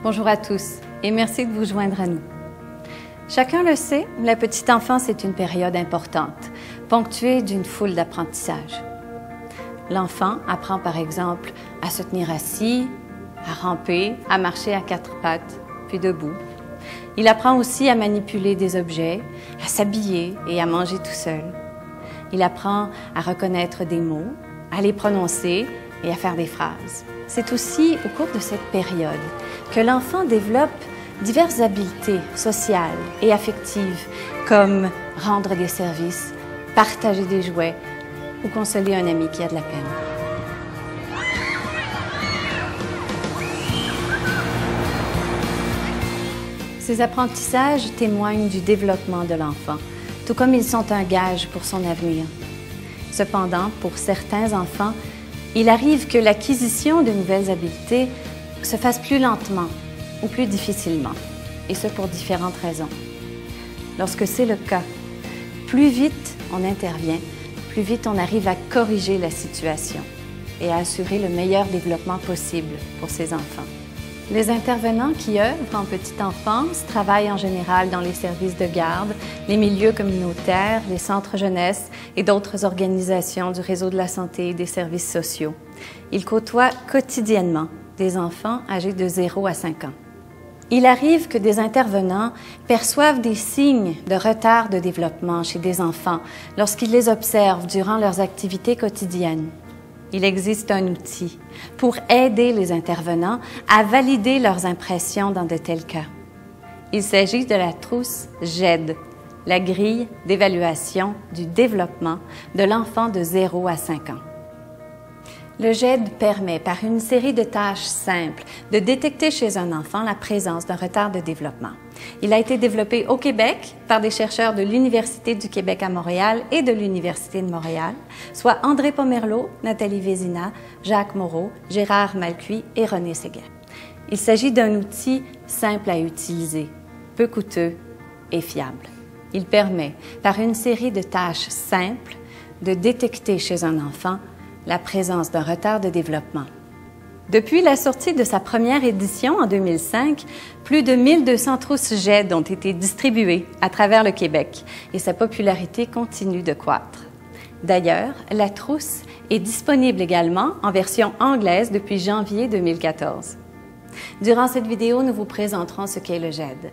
Bonjour à tous et merci de vous joindre à nous. Chacun le sait, la petite enfance est une période importante, ponctuée d'une foule d'apprentissages. L'enfant apprend par exemple à se tenir assis, à ramper, à marcher à quatre pattes, puis debout. Il apprend aussi à manipuler des objets, à s'habiller et à manger tout seul. Il apprend à reconnaître des mots, à les prononcer et à faire des phrases. C'est aussi au cours de cette période que l'enfant développe diverses habiletés sociales et affectives, comme rendre des services, partager des jouets ou consoler un ami qui a de la peine. Ces apprentissages témoignent du développement de l'enfant, tout comme ils sont un gage pour son avenir. Cependant, pour certains enfants, il arrive que l'acquisition de nouvelles habiletés se fasse plus lentement ou plus difficilement, et ce pour différentes raisons. Lorsque c'est le cas, plus vite on intervient, plus vite on arrive à corriger la situation et à assurer le meilleur développement possible pour ces enfants. Les intervenants qui œuvrent en petite enfance travaillent en général dans les services de garde, les milieux communautaires, les centres jeunesse et d'autres organisations du réseau de la santé et des services sociaux. Ils côtoient quotidiennement des enfants âgés de 0 à 5 ans. Il arrive que des intervenants perçoivent des signes de retard de développement chez des enfants lorsqu'ils les observent durant leurs activités quotidiennes. Il existe un outil pour aider les intervenants à valider leurs impressions dans de tels cas. Il s'agit de la trousse GED, la grille d'évaluation du développement de l'enfant de 0 à 5 ans. Le GED permet, par une série de tâches simples, de détecter chez un enfant la présence d'un retard de développement. Il a été développé au Québec par des chercheurs de l'Université du Québec à Montréal et de l'Université de Montréal, soit André Pomerleau, Nathalie Vézina, Jacques Moreau, Gérard Malcuit et René Séguin. Il s'agit d'un outil simple à utiliser, peu coûteux et fiable. Il permet, par une série de tâches simples, de détecter chez un enfant la présence d'un retard de développement. Depuis la sortie de sa première édition en 2005, plus de 1200 trousses GED ont été distribuées à travers le Québec et sa popularité continue de croître. D'ailleurs, la trousse est disponible également en version anglaise depuis janvier 2014. Durant cette vidéo, nous vous présenterons ce qu'est le GED.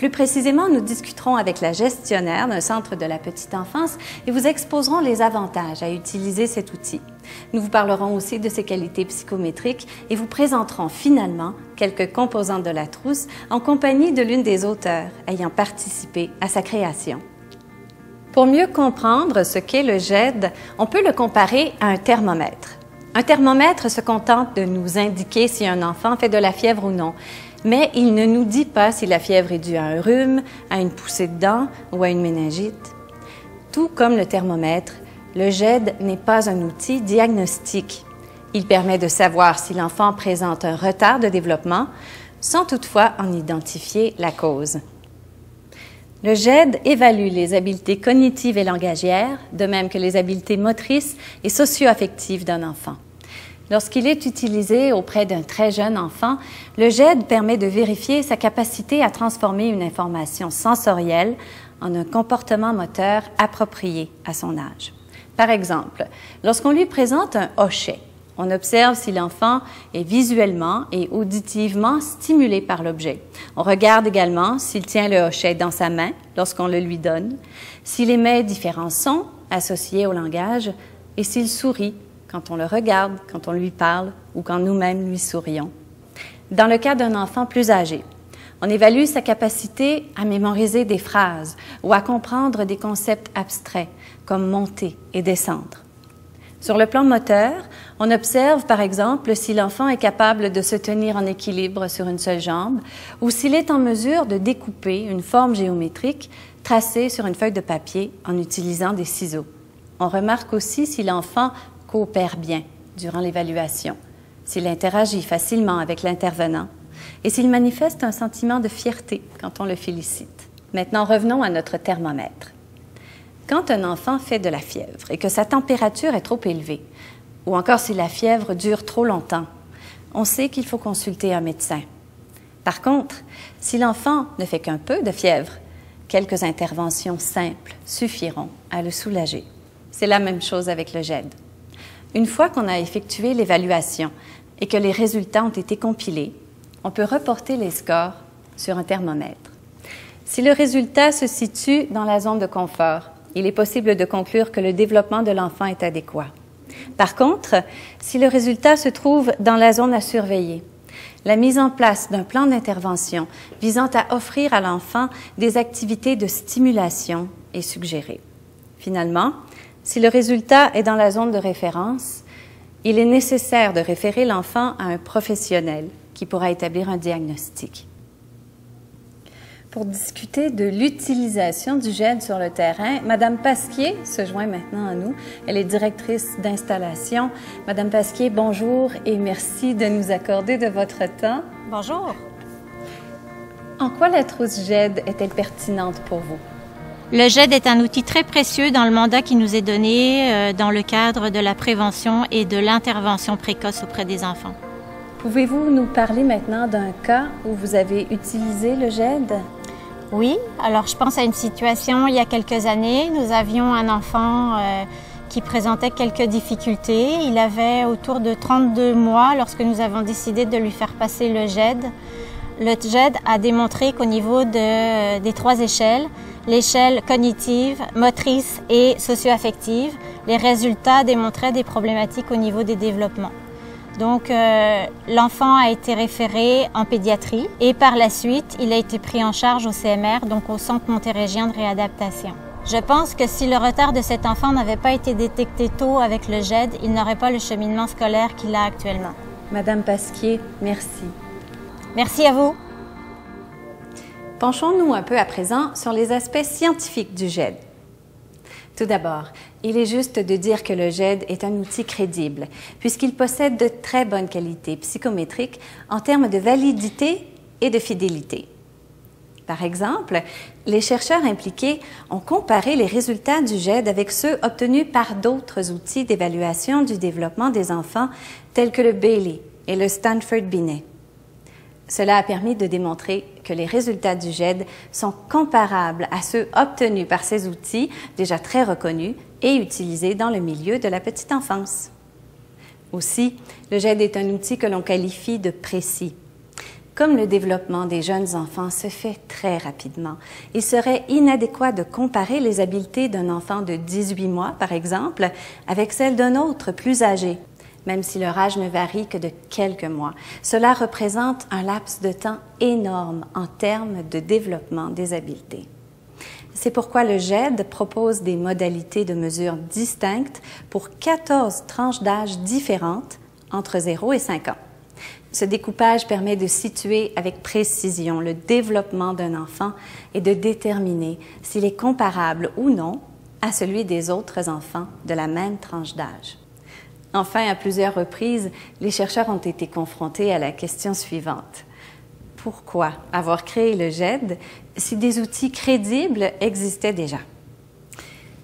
Plus précisément, nous discuterons avec la gestionnaire d'un centre de la petite enfance et vous exposerons les avantages à utiliser cet outil. Nous vous parlerons aussi de ses qualités psychométriques et vous présenterons finalement quelques composantes de la trousse en compagnie de l'une des auteurs ayant participé à sa création. Pour mieux comprendre ce qu'est le GED, on peut le comparer à un thermomètre. Un thermomètre se contente de nous indiquer si un enfant fait de la fièvre ou non. Mais il ne nous dit pas si la fièvre est due à un rhume, à une poussée de dents ou à une méningite. Tout comme le thermomètre, le GED n'est pas un outil diagnostique. Il permet de savoir si l'enfant présente un retard de développement, sans toutefois en identifier la cause. Le GED évalue les habiletés cognitives et langagières, de même que les habiletés motrices et socio-affectives d'un enfant. Lorsqu'il est utilisé auprès d'un très jeune enfant, le GED permet de vérifier sa capacité à transformer une information sensorielle en un comportement moteur approprié à son âge. Par exemple, lorsqu'on lui présente un hochet, on observe si l'enfant est visuellement et auditivement stimulé par l'objet. On regarde également s'il tient le hochet dans sa main lorsqu'on le lui donne, s'il émet différents sons associés au langage et s'il sourit quand on le regarde, quand on lui parle ou quand nous-mêmes lui sourions. Dans le cas d'un enfant plus âgé, on évalue sa capacité à mémoriser des phrases ou à comprendre des concepts abstraits comme monter et descendre. Sur le plan moteur, on observe par exemple si l'enfant est capable de se tenir en équilibre sur une seule jambe ou s'il est en mesure de découper une forme géométrique tracée sur une feuille de papier en utilisant des ciseaux. On remarque aussi si l'enfant coopère bien durant l'évaluation, s'il interagit facilement avec l'intervenant et s'il manifeste un sentiment de fierté quand on le félicite. Maintenant, revenons à notre thermomètre. Quand un enfant fait de la fièvre et que sa température est trop élevée, ou encore si la fièvre dure trop longtemps, on sait qu'il faut consulter un médecin. Par contre, si l'enfant ne fait qu'un peu de fièvre, quelques interventions simples suffiront à le soulager. C'est la même chose avec le GED. Une fois qu'on a effectué l'évaluation et que les résultats ont été compilés, on peut reporter les scores sur un thermomètre. Si le résultat se situe dans la zone de confort, il est possible de conclure que le développement de l'enfant est adéquat. Par contre, si le résultat se trouve dans la zone à surveiller, la mise en place d'un plan d'intervention visant à offrir à l'enfant des activités de stimulation est suggérée. Finalement, si le résultat est dans la zone de référence, il est nécessaire de référer l'enfant à un professionnel qui pourra établir un diagnostic. Pour discuter de l'utilisation du GED sur le terrain, Madame Pasquier se joint maintenant à nous. Elle est directrice d'installation. Madame Pasquier, bonjour et merci de nous accorder de votre temps. Bonjour. En quoi la trousse GED est-elle pertinente pour vous? Le GED est un outil très précieux dans le mandat qui nous est donné dans le cadre de la prévention et de l'intervention précoce auprès des enfants. Pouvez-vous nous parler maintenant d'un cas où vous avez utilisé le GED? Oui, alors je pense à une situation il y a quelques années. Nous avions un enfant qui présentait quelques difficultés. Il avait autour de 32 mois lorsque nous avons décidé de lui faire passer le GED. Le GED a démontré qu'au niveau des 3 échelles, l'échelle cognitive, motrice et socio-affective, les résultats démontraient des problématiques au niveau des développements. Donc, l'enfant a été référé en pédiatrie et par la suite, il a été pris en charge au CMR, donc au Centre Montérégion de réadaptation. Je pense que si le retard de cet enfant n'avait pas été détecté tôt avec le GED, il n'aurait pas le cheminement scolaire qu'il a actuellement. Madame Pasquier, merci. Merci à vous. Penchons-nous un peu à présent sur les aspects scientifiques du GED. Tout d'abord, il est juste de dire que le GED est un outil crédible, puisqu'il possède de très bonnes qualités psychométriques en termes de validité et de fidélité. Par exemple, les chercheurs impliqués ont comparé les résultats du GED avec ceux obtenus par d'autres outils d'évaluation du développement des enfants, tels que le Bayley et le Stanford Binet. Cela a permis de démontrer que les résultats du GED sont comparables à ceux obtenus par ces outils déjà très reconnus et utilisés dans le milieu de la petite enfance. Aussi, le GED est un outil que l'on qualifie de précis. Comme le développement des jeunes enfants se fait très rapidement, il serait inadéquat de comparer les habiletés d'un enfant de 18 mois, par exemple, avec celles d'un autre plus âgé. Même si leur âge ne varie que de quelques mois. Cela représente un laps de temps énorme en termes de développement des habiletés. C'est pourquoi le GED propose des modalités de mesure distinctes pour 14 tranches d'âge différentes entre 0 et 5 ans. Ce découpage permet de situer avec précision le développement d'un enfant et de déterminer s'il est comparable ou non à celui des autres enfants de la même tranche d'âge. Enfin, à plusieurs reprises, les chercheurs ont été confrontés à la question suivante. Pourquoi avoir créé le GED si des outils crédibles existaient déjà?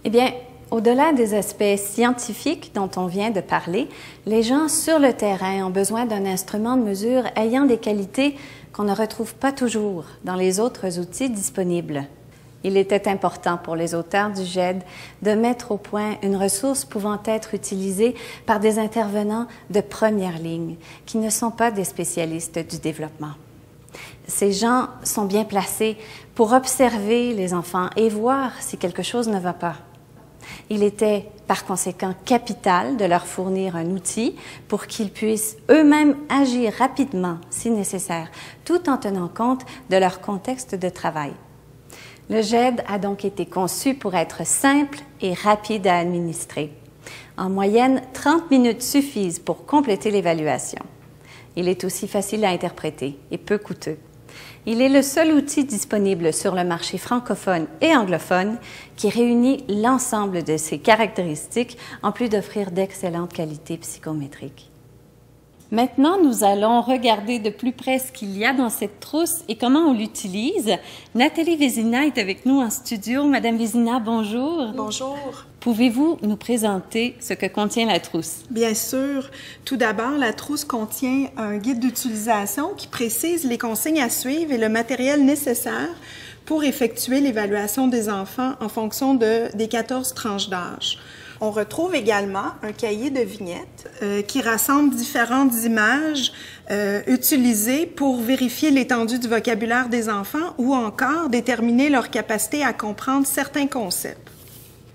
Eh bien, au-delà des aspects scientifiques dont on vient de parler, les gens sur le terrain ont besoin d'un instrument de mesure ayant des qualités qu'on ne retrouve pas toujours dans les autres outils disponibles. Il était important pour les auteurs du GED de mettre au point une ressource pouvant être utilisée par des intervenants de première ligne qui ne sont pas des spécialistes du développement. Ces gens sont bien placés pour observer les enfants et voir si quelque chose ne va pas. Il était par conséquent capital de leur fournir un outil pour qu'ils puissent eux-mêmes agir rapidement si nécessaire, tout en tenant compte de leur contexte de travail. Le GED a donc été conçu pour être simple et rapide à administrer. En moyenne, 30 minutes suffisent pour compléter l'évaluation. Il est aussi facile à interpréter et peu coûteux. Il est le seul outil disponible sur le marché francophone et anglophone qui réunit l'ensemble de ces caractéristiques en plus d'offrir d'excellentes qualités psychométriques. Maintenant, nous allons regarder de plus près ce qu'il y a dans cette trousse et comment on l'utilise. Nathalie Vézina est avec nous en studio. Madame Vézina, bonjour. Bonjour. Pouvez-vous nous présenter ce que contient la trousse? Bien sûr. Tout d'abord, la trousse contient un guide d'utilisation qui précise les consignes à suivre et le matériel nécessaire pour effectuer l'évaluation des enfants en fonction des 14 tranches d'âge. On retrouve également un cahier de vignettes qui rassemble différentes images utilisées pour vérifier l'étendue du vocabulaire des enfants ou encore déterminer leur capacité à comprendre certains concepts.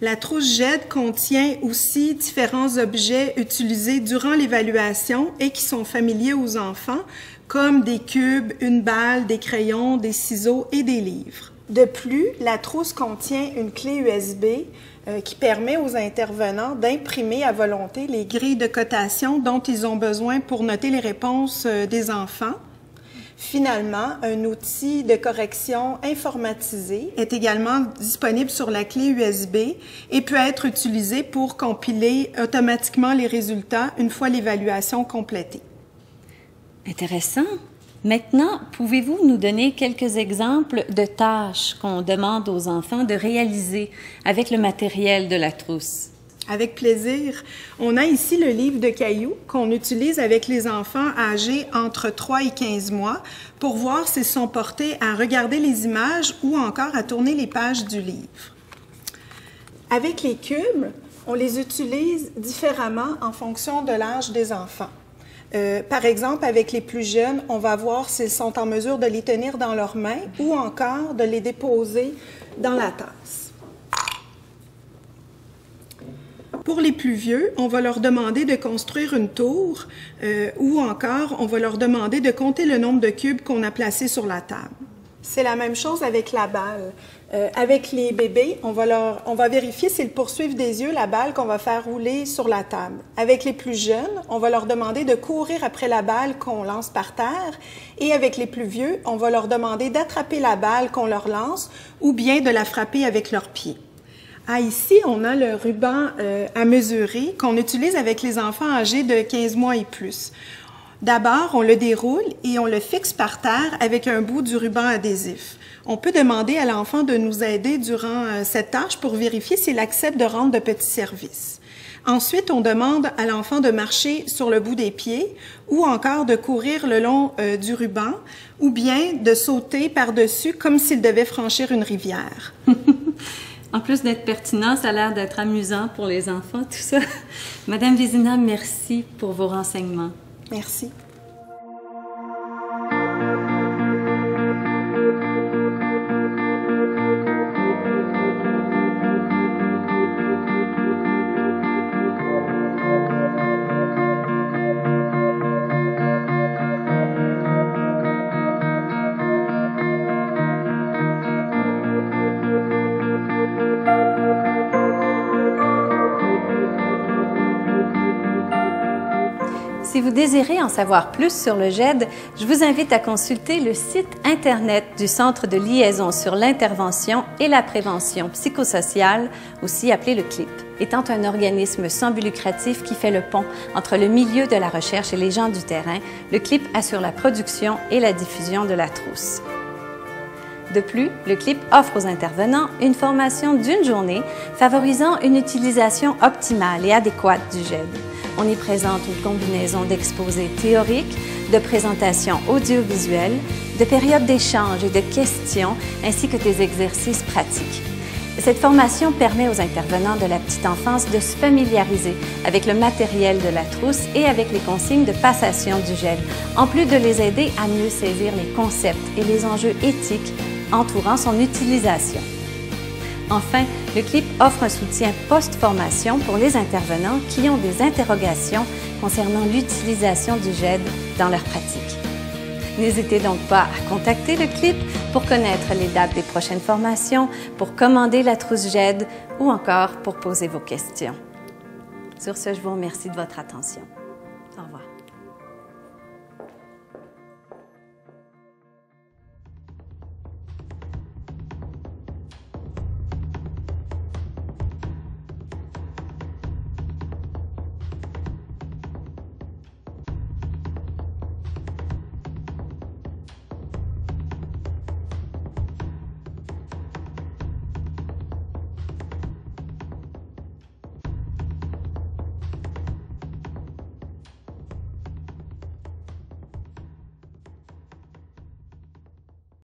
La trousse GED contient aussi différents objets utilisés durant l'évaluation et qui sont familiers aux enfants, comme des cubes, une balle, des crayons, des ciseaux et des livres. De plus, la trousse contient une clé USB qui permet aux intervenants d'imprimer à volonté les grilles de cotation dont ils ont besoin pour noter les réponses des enfants. Finalement, un outil de correction informatisé est également disponible sur la clé USB et peut être utilisé pour compiler automatiquement les résultats une fois l'évaluation complétée. Intéressant. Maintenant, pouvez-vous nous donner quelques exemples de tâches qu'on demande aux enfants de réaliser avec le matériel de la trousse? Avec plaisir. On a ici le livre de cailloux qu'on utilise avec les enfants âgés entre 3 et 15 mois pour voir s'ils sont portés à regarder les images ou encore à tourner les pages du livre. Avec les cubes, on les utilise différemment en fonction de l'âge des enfants. Par exemple, avec les plus jeunes, on va voir s'ils sont en mesure de les tenir dans leurs mains ou encore de les déposer dans la tasse. Pour les plus vieux, on va leur demander de construire une tour ou encore on va leur demander de compter le nombre de cubes qu'on a placés sur la table. C'est la même chose avec la balle. Avec les bébés, on va vérifier s'ils poursuivent des yeux la balle qu'on va faire rouler sur la table. Avec les plus jeunes, on va leur demander de courir après la balle qu'on lance par terre. Et avec les plus vieux, on va leur demander d'attraper la balle qu'on leur lance ou bien de la frapper avec leurs pieds. Ici, on a le ruban à mesurer qu'on utilise avec les enfants âgés de 15 mois et plus. D'abord, on le déroule et on le fixe par terre avec un bout du ruban adhésif. On peut demander à l'enfant de nous aider durant cette tâche pour vérifier s'il accepte de rendre de petits services. Ensuite, on demande à l'enfant de marcher sur le bout des pieds ou encore de courir le long du ruban ou bien de sauter par-dessus comme s'il devait franchir une rivière. En plus d'être pertinent, ça a l'air d'être amusant pour les enfants, tout ça. Madame Vézina, merci pour vos renseignements. Merci. Si vous désirez en savoir plus sur le GED, je vous invite à consulter le site Internet du Centre de liaison sur l'intervention et la prévention psychosociale, aussi appelé le CLIP. Étant un organisme sans but lucratif qui fait le pont entre le milieu de la recherche et les gens du terrain, le CLIP assure la production et la diffusion de la trousse. De plus, le CLIP offre aux intervenants une formation d'une journée favorisant une utilisation optimale et adéquate du GED. On y présente une combinaison d'exposés théoriques, de présentations audiovisuelles, de périodes d'échange et de questions, ainsi que des exercices pratiques. Cette formation permet aux intervenants de la petite enfance de se familiariser avec le matériel de la trousse et avec les consignes de passation du GED, en plus de les aider à mieux saisir les concepts et les enjeux éthiques entourant son utilisation. Enfin, le CLIP offre un soutien post-formation pour les intervenants qui ont des interrogations concernant l'utilisation du GED dans leur pratique. N'hésitez donc pas à contacter le CLIP pour connaître les dates des prochaines formations, pour commander la trousse GED ou encore pour poser vos questions. Sur ce, je vous remercie de votre attention.